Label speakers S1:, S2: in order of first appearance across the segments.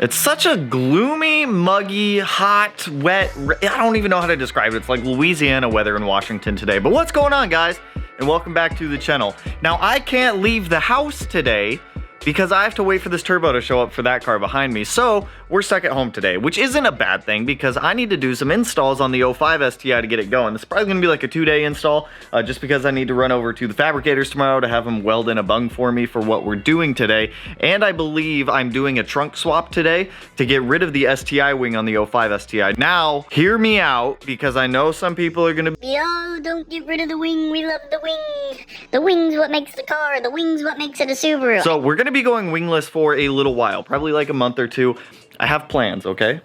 S1: It's such a gloomy, muggy, hot, wet, I don't even know how to describe it. It's like Louisiana weather in Washington today. But what's going on, guys? And welcome back to the channel. Now, I can't leave the house today because I have to wait for this turbo to show up for that car behind me. So we're stuck at home today, which isn't a bad thing because I need to do some installs on the 05 STI to get it going. This is probably gonna be like a 2-day install just because I need to run over to the fabricators tomorrow to have them weld in a bung for me for what we're doing today. And I believe I'm doing a trunk swap today to get rid of the STI wing on the 05 STI. Now, hear me out because I know some people are gonna be,
S2: yo, don't get rid of the wing, we love the wing. The wing's what makes the car, the wing's what makes it a Subaru.
S1: So we're gonna be going wingless for a little while, probably like a month or two. I have plans, okay?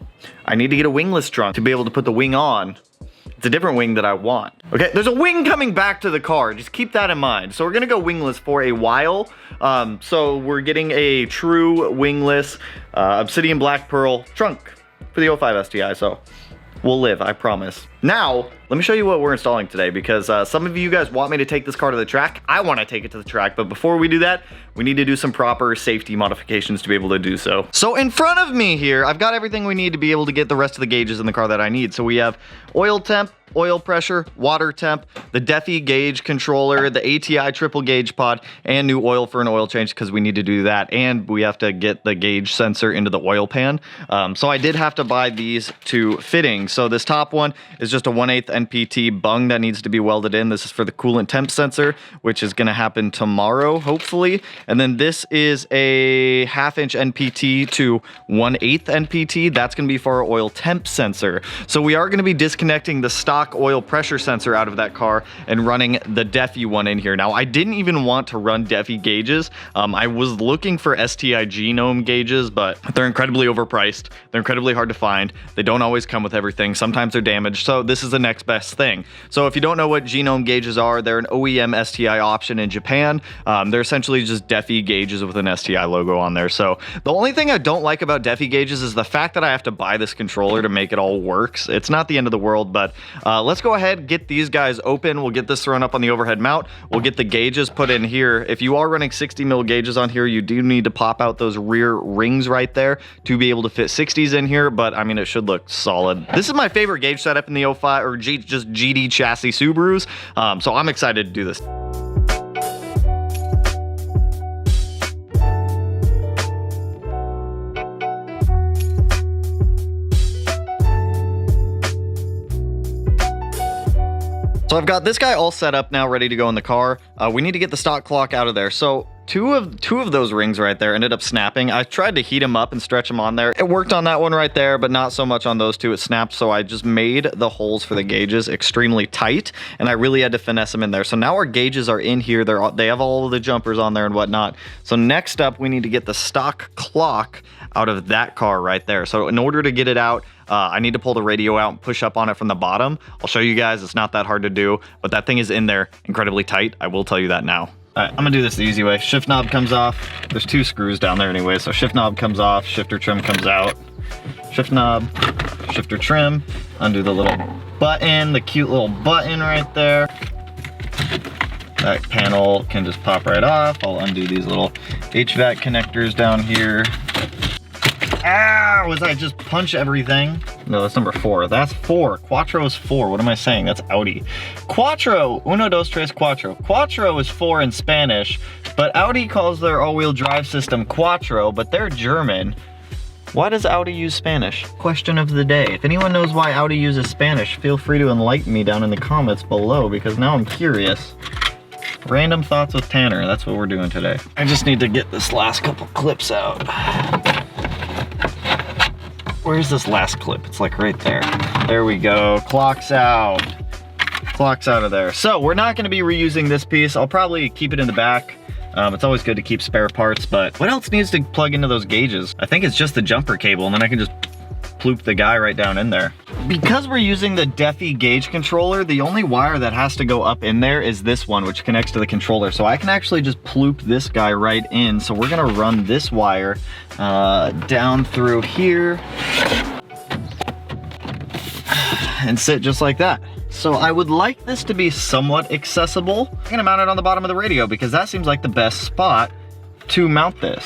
S1: I need to get a wingless trunk to be able to put the wing on. It's a different wing that I want. Okay, there's a wing coming back to the car. Just keep that in mind. So we're gonna go wingless for a while. So we're getting a true wingless Obsidian Black Pearl trunk for the 05 STI. So we'll live, I promise. Now, let me show you what we're installing today because some of you guys want me to take this car to the track. I want to take it to the track, but before we do that, we need to do some proper safety modifications to be able to do so. So in front of me here, I've got everything we need to be able to get the rest of the gauges in the car that I need. So we have oil temp, oil pressure, water temp, the Defi gauge controller, the ATI triple gauge pod, and new oil for an oil change because we need to do that. And we have to get the gauge sensor into the oil pan. So I did have to buy these two fittings. So this top one is just a 1/8 NPT bung that needs to be welded in. This is for the coolant temp sensor, which is gonna happen tomorrow, hopefully. And then this is a 1/2 inch NPT to 1/8 NPT. That's gonna be for our oil temp sensor. So we are gonna be disconnecting the stock oil pressure sensor out of that car and running the Defi one in here. Now, I didn't even want to run Defi gauges. I was looking for STI genome gauges, but they're incredibly overpriced. They're incredibly hard to find. They don't always come with everything. Sometimes they're damaged. So this is the next best thing. So if you don't know what genome gauges are, they're an OEM STI option in Japan. They're essentially just Defi gauges with an STI logo on there. So the only thing I don't like about Defi gauges is the fact that I have to buy this controller to make it all works. It's not the end of the world, but let's go ahead, get these guys open. We'll get this thrown up on the overhead mount. We'll get the gauges put in here. If you are running 60 mil gauges on here, you do need to pop out those rear rings right there to be able to fit 60s in here, but I mean, it should look solid. This is my favorite gauge setup in the 05 or just GD chassis Subarus. So I'm excited to do this. So I've got this guy all set up now, ready to go in the car. We need to get the stock clock out of there. So two of those rings right there ended up snapping. I tried to heat them up and stretch them on there. It worked on that one right there, but not so much on those two. It snapped, so I just made the holes for the gauges extremely tight, and I really had to finesse them in there. So now our gauges are in here. They have all of the jumpers on there and whatnot. So next up, we need to get the stock clock out of that car right there. So in order to get it out, I need to pull the radio out and push up on it from the bottom. I'll show you guys. It's not that hard to do, but that thing is in there incredibly tight. I will tell you that now. All right, I'm gonna do this the easy way. Shift knob comes off. There's two screws down there anyway, so shift knob comes off, shifter trim comes out. Shift knob, shifter trim, undo the little button, the cute little button right there. That panel can just pop right off. I'll undo these little HVAC connectors down here. Ah, was I just punch everything? No, that's number 4. That's 4. Quattro is 4. What am I saying? That's Audi. Quattro, uno, dos, tres, cuatro. Quattro is 4 in Spanish, but Audi calls their all-wheel drive system Quattro, but they're German. Why does Audi use Spanish? Question of the day. If anyone knows why Audi uses Spanish, feel free to enlighten me down in the comments below, because now I'm curious. Random thoughts with Tanner, that's what we're doing today. I just need to get this last couple clips out. Where's this last clip? It's like right there. There we go. Clock's out. Clock's out of there. So we're not going to be reusing this piece. I'll probably keep it in the back. It's always good to keep spare parts, but what else needs to plug into those gauges? I think it's just the jumper cable, and then I can just ploop the guy right down in there. Because we're using the Defi gauge controller, the only wire that has to go up in there is this one, which connects to the controller. So I can actually just ploop this guy right in. So we're gonna run this wire down through here and sit just like that. So I would like this to be somewhat accessible. I'm gonna mount it on the bottom of the radio because that seems like the best spot to mount this.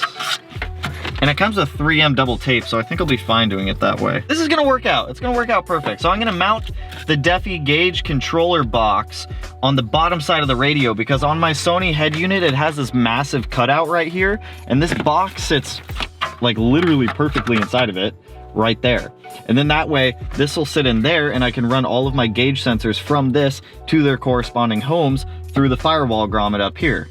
S1: And it comes with 3M double tape, so I think I'll be fine doing it that way. This is gonna work out. It's gonna work out perfect. So I'm gonna mount the Defi gauge controller box on the bottom side of the radio, because on my Sony head unit, it has this massive cutout right here, and this box sits like literally perfectly inside of it, right there. And then that way, this will sit in there, and I can run all of my gauge sensors from this to their corresponding homes through the firewall grommet up here.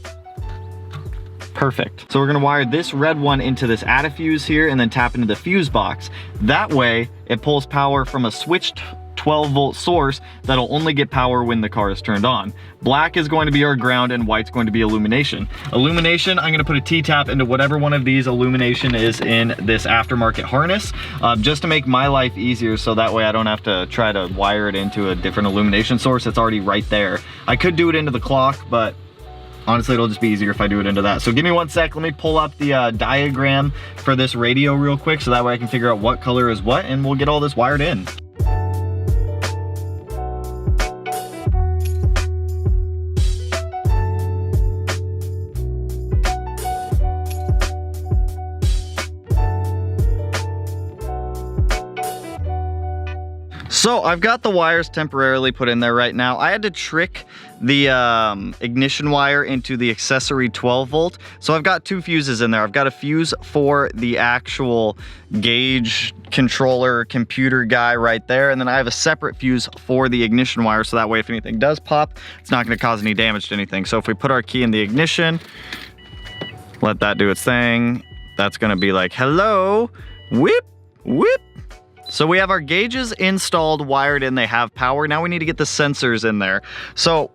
S1: Perfect. So we're gonna wire this red one into this Attribute here and then tap into the fuse box. That way, it pulls power from a switched 12-volt source that'll only get power when the car is turned on. Black is going to be our ground and white's going to be illumination. Illumination, I'm gonna put a T-tap into whatever one of these illumination is in this aftermarket harness, just to make my life easier, so that way I don't have to try to wire it into a different illumination source. It's already right there. I could do it into the clock, but honestly, it'll just be easier if I do it into that. So give me 1 sec, let me pull up the diagram for this radio real quick, so that way I can figure out what color is what, and we'll get all this wired in. So I've got the wires temporarily put in there right now. I had to trick the ignition wire into the accessory 12 volt. So I've got 2 fuses in there. I've got a fuse for the actual gauge controller computer guy right there. And then I have a separate fuse for the ignition wire. So that way, if anything does pop, it's not gonna cause any damage to anything. So if we put our key in the ignition, let that do its thing, that's gonna be like, hello, whip, whip. So we have our gauges installed, wired in, they have power. Now we need to get the sensors in there. So,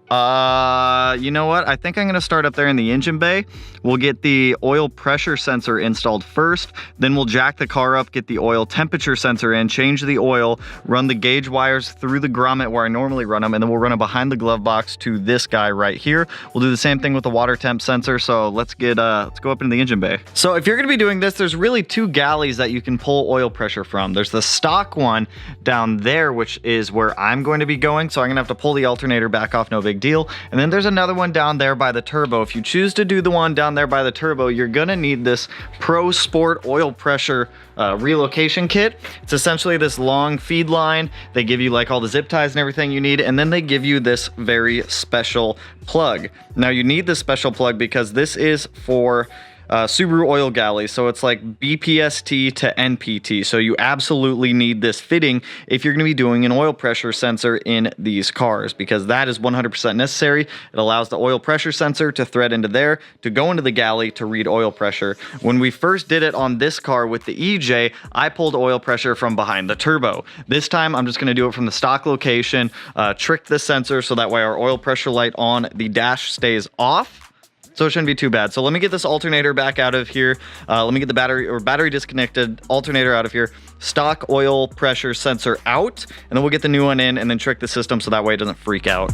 S1: you know what? I think I'm gonna start up there in the engine bay. We'll get the oil pressure sensor installed first, then we'll jack the car up, get the oil temperature sensor in, change the oil, run the gauge wires through the grommet where I normally run them, and then we'll run them behind the glove box to this guy right here. We'll do the same thing with the water temp sensor. So let's go up into the engine bay. So if you're gonna be doing this, there's really 2 galleys that you can pull oil pressure from. There's the stock one down there, which is where I'm going to be going. So I'm gonna have to pull the alternator back off, no big deal. And then there's another one down there by the turbo. If you choose to do the one down there by the turbo, you're gonna need this Pro Sport oil pressure relocation kit. It's essentially this long feed line. They give you like all the zip ties and everything you need, and then they give you this very special plug. Now you need this special plug because this is for Subaru oil galley, so it's like BPST to NPT, so you absolutely need this fitting if you're going to be doing an oil pressure sensor in these cars, because that is 100% necessary. It allows the oil pressure sensor to thread into there, to go into the galley to read oil pressure. When we first did it on this car with the EJ, I pulled oil pressure from behind the turbo. This time I'm just going to do it from the stock location, trick the sensor so that way our oil pressure light on the dash stays off. So it shouldn't be too bad. So let me get this alternator back out of here. Let me get the battery disconnected, alternator out of here, stock oil pressure sensor out, and then we'll get the new one in and then trick the system so that way it doesn't freak out.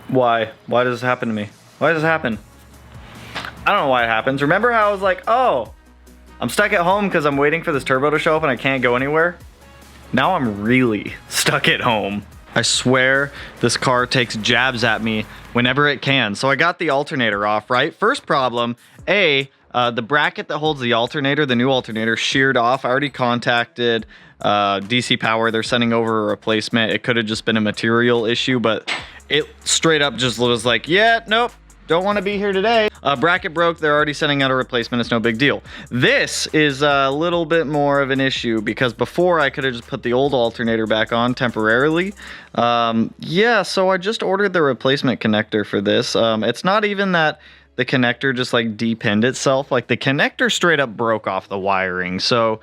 S1: Why? Why does this happen to me? Why does this happen? I don't know why it happens. Remember how I was like, oh, I'm stuck at home because I'm waiting for this turbo to show up and I can't go anywhere? Now I'm really stuck at home. I swear this car takes jabs at me whenever it can. So I got the alternator off, right? First problem, the bracket that holds the alternator, the new alternator, sheared off. I already contacted DC Power. They're sending over a replacement. It could have just been a material issue, but it straight up just was like, yeah, nope. Don't want to be here today. Bracket broke, they're already sending out a replacement, it's no big deal. This is a little bit more of an issue because before I could have just put the old alternator back on temporarily. Yeah, so I just ordered the replacement connector for this. It's not even that the connector just like depinned itself, like the connector straight up broke off the wiring. So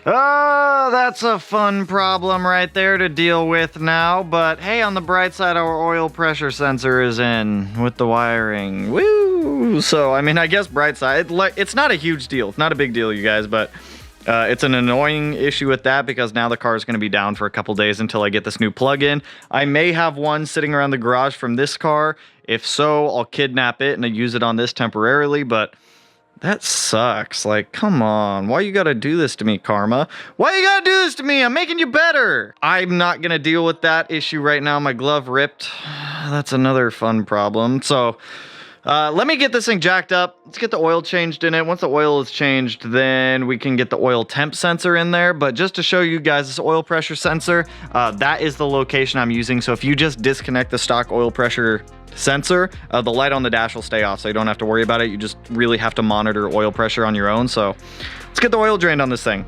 S1: that's a fun problem right there to deal with now, but hey, on the bright side, our oil pressure sensor is in with the wiring. Woo! So, I mean, I guess bright side, it's not a huge deal. It's not a big deal, you guys, but it's an annoying issue with that because now the car is going to be down for a couple days until I get this new plug-in. I may have one sitting around the garage from this car. If so, I'll kidnap it and use it on this temporarily, but That sucks. Like, come on. Why you gotta do this to me, Karma? Why you gotta do this to me? I'm making you better. I'm not gonna deal with that issue right now. My glove ripped. That's another fun problem. So, let me get this thing jacked up. Let's get the oil changed in it. Once the oil is changed, then we can get the oil temp sensor in there. But just to show you guys this oil pressure sensor, that is the location I'm using. So if you just disconnect the stock oil pressure sensor, the light on the dash will stay off, so you don't have to worry about it. You just really have to monitor oil pressure on your own. So let's get the oil drained on this thing.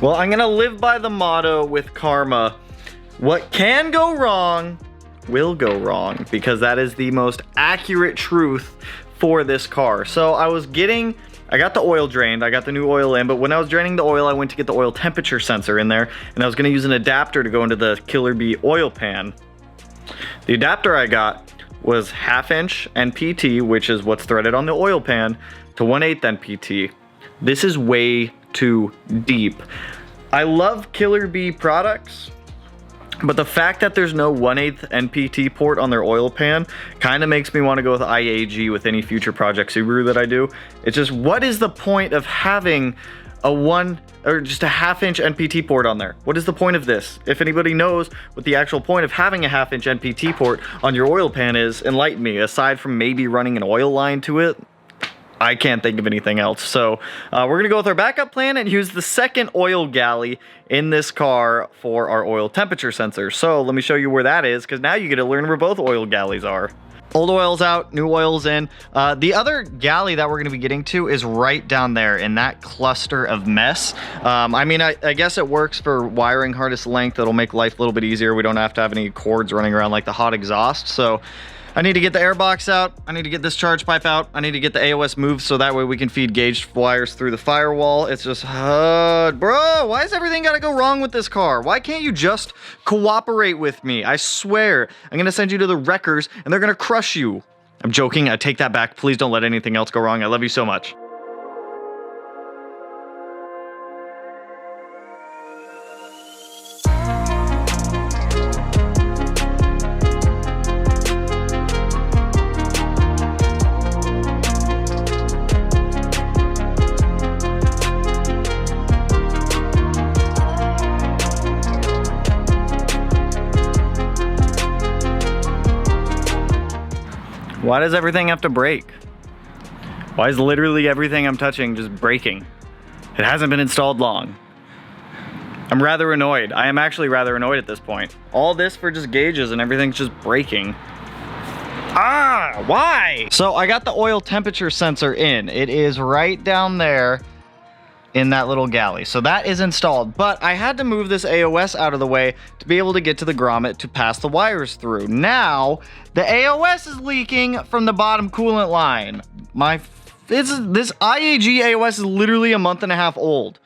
S1: Well, I'm gonna live by the motto with Karma: what can go wrong will go wrong, because that is the most accurate truth for this car. So I got the oil drained, I got the new oil in, but when I was draining the oil, I went to get the oil temperature sensor in there, and I was gonna use an adapter to go into the Killer Bee oil pan. The adapter I got was 1/2 inch NPT, which is what's threaded on the oil pan, to 1/8 NPT. This is way too deep. I love Killer Bee products, but the fact that there's no 1/8 NPT port on their oil pan kind of makes me want to go with IAG with any future Project Subaru that I do. It's just, what is the point of having just a 1/2 inch NPT port on there? What is the point of this? If anybody knows what the actual point of having a 1/2 inch NPT port on your oil pan is, enlighten me. Aside from maybe running an oil line to it, I can't think of anything else. So we're gonna go with our backup plan and use the second oil galley in this car for our oil temperature sensor. So let me show you where that is, because now you get to learn where both oil galleys are. Old oil's out, new oil's in. The other galley that we're gonna be getting to is right down there in that cluster of mess. I mean, I guess it works for wiring harness length. It'll make life a little bit easier. We don't have to have any cords running around like the hot exhaust. So I need to get the air box out. I need to get this charge pipe out. I need to get the AOS moved so that way we can feed gauged wires through the firewall. It's just, bro, why is everything gotta go wrong with this car? Why can't you just cooperate with me? I swear, I'm gonna send you to the wreckers and they're gonna crush you. I'm joking, I take that back. Please don't let anything else go wrong. I love you so much. Why does everything have to break? Why is literally everything I'm touching just breaking? It hasn't been installed long. I'm rather annoyed. I am actually rather annoyed at this point. All this for just gauges and everything's just breaking. Ah, why? So I got the oil temperature sensor in. It is right down there in that little galley. So that is installed, but I had to move this AOS out of the way to be able to get to the grommet to pass the wires through. Now, the AOS is leaking from the bottom coolant line. This IAG AOS is literally 1.5 months old.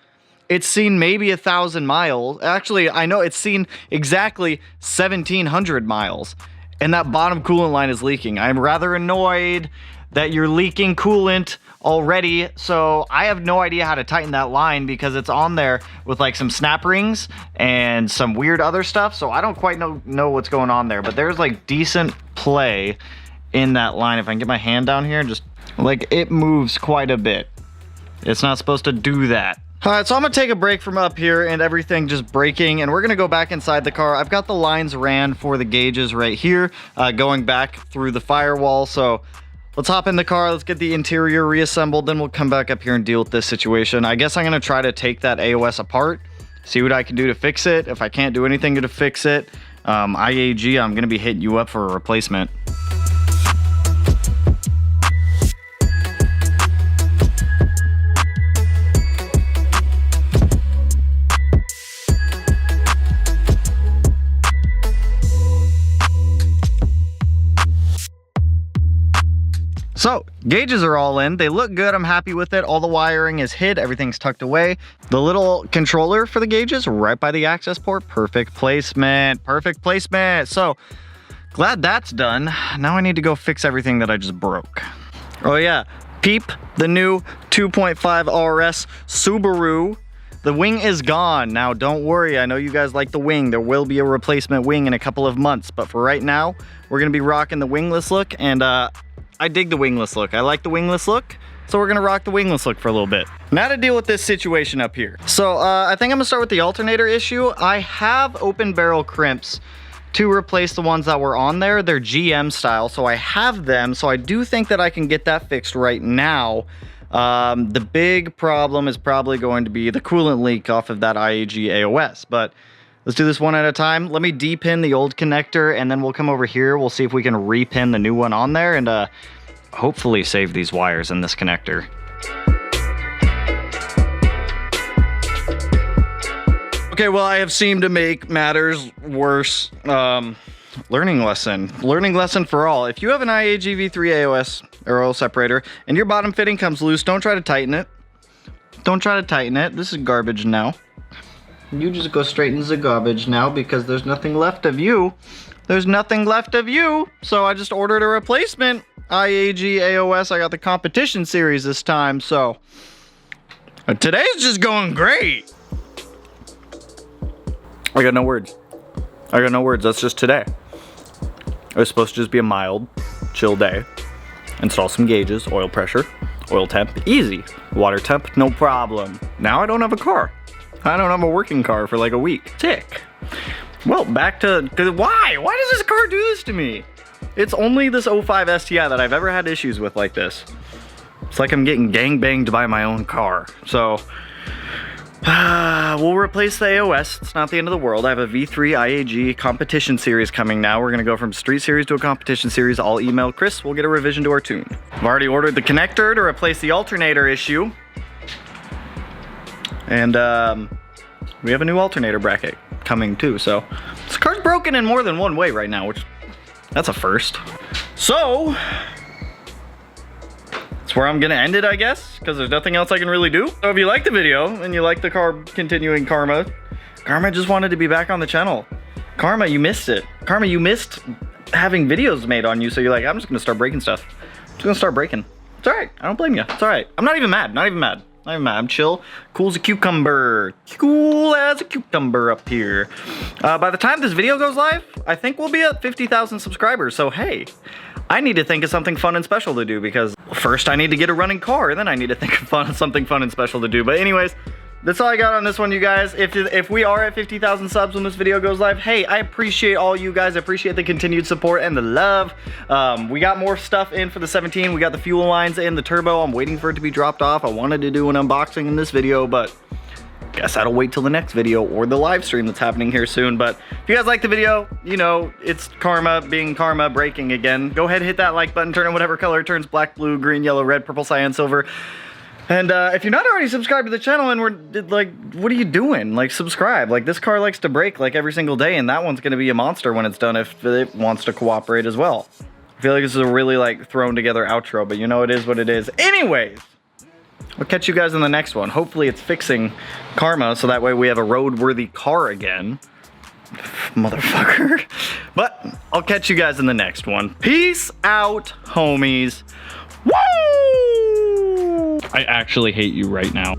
S1: It's seen maybe 1,000 miles. Actually, I know it's seen exactly 1,700 miles, and that bottom coolant line is leaking. I'm rather annoyed that you're leaking coolant already, so I have no idea how to tighten that line because it's on there with like some snap rings and some weird other stuff, so I don't quite know what's going on there, but there's like decent play in that line. If I can get my hand down here and just, like, it moves quite a bit. It's not supposed to do that. All right, so I'm gonna take a break from up here and everything just breaking, and we're gonna go back inside the car. I've got the lines ran for the gauges right here, going back through the firewall, so let's hop in the car, let's get the interior reassembled, then we'll come back up here and deal with this situation. I guess I'm gonna try to take that AOS apart, see what I can do to fix it. If I can't do anything to fix it, IAG, I'm gonna be hitting you up for a replacement. So, gauges are all in. They look good. I'm happy with it. All the wiring is hid. Everything's tucked away. The little controller for the gauges right by the access port. Perfect placement. Perfect placement. So, glad that's done. Now I need to go fix everything that I just broke. Oh yeah, Peep the new 2.5 RS Subaru. The wing is gone. Now, don't worry. I know you guys like the wing. There will be a replacement wing in a couple of months, but for right now, we're gonna be rocking the wingless look, and I dig the wingless look. I like the wingless look, so we're gonna rock the wingless look for a little bit. Now to deal with this situation up here. So I think I'm gonna start with the alternator issue. I have open barrel crimps to replace the ones that were on there. They're GM style, so I have them. So I do think that I can get that fixed right now. The big problem is probably going to be the coolant leak off of that IAG AOS, but let's do this one at a time. Let me de-pin the old connector, and then we'll come over here. We'll see if we can re-pin the new one on there, and hopefully save these wires in this connector. Okay, well, I have seemed to make matters worse. Learning lesson for all. If you have an IAG V3 AOS or oil separator and your bottom fitting comes loose, don't try to tighten it. Don't try to tighten it. This is garbage now. You just go straight into the garbage now because there's nothing left of you. There's nothing left of you. So I just ordered a replacement IAG AOS. I got the competition series this time, so today's just going great. I got no words. I got no words. That's just today. It was supposed to just be a mild, chill day. Install some gauges, oil pressure, oil temp, easy. Water temp, no problem. Now I don't have a car. I don't have a working car for like a week. Tick. Well, back to, why? Why does this car do this to me? It's only this 05 STI that I've ever had issues with like this. It's like I'm getting gangbanged by my own car. So, we'll replace the AOS. It's not the end of the world. I have a V3 IAG competition series coming now. We're gonna go from street series to a competition series. I'll email Chris. We'll get a revision to our tune. I've already ordered the connector to replace the alternator issue. And we have a new alternator bracket coming too. So this car's broken in more than one way right now, which that's a first. So that's where I'm gonna end it, I guess, because there's nothing else I can really do. So if you like the video and you like the car continuing Karma just wanted to be back on the channel. Karma, you missed it. Karma, you missed having videos made on you, so you're like, I'm just gonna start breaking stuff. I'm just gonna start breaking. It's all right, I don't blame you. It's all right. I'm not even mad, not even mad. Not even mad, I'm chill. Cool as a cucumber. Cool as a cucumber up here. By the time this video goes live, I think we'll be at 50,000 subscribers, so hey. I need to think of something fun and special to do because first I need to get a running car, and then I need to think of something fun and special to do. But anyways, that's all I got on this one, you guys. If we are at 50,000 subs when this video goes live, hey, I appreciate all you guys. I appreciate the continued support and the love. We got more stuff in for the 17. We got the fuel lines in, the turbo. I'm waiting for it to be dropped off. I wanted to do an unboxing in this video, but guess that'll wait till the next video or the live stream that's happening here soon. But if you guys like the video, you know, it's Karma being Karma, breaking again. Go ahead, hit that like button, turn it whatever color it turns, black, blue, green, yellow, red, purple, cyan, silver. And if you're not already subscribed to the channel, and we're like, what are you doing? Like, subscribe. Like, this car likes to break like every single day, and that one's gonna be a monster when it's done if it wants to cooperate as well. I feel like this is a really like thrown together outro, but you know, it is what it is. Anyways, I'll catch you guys in the next one. Hopefully it's fixing Karma, so that way we have a roadworthy car again. Motherfucker. But I'll catch you guys in the next one. Peace out, homies. Woo! I actually hate you right now.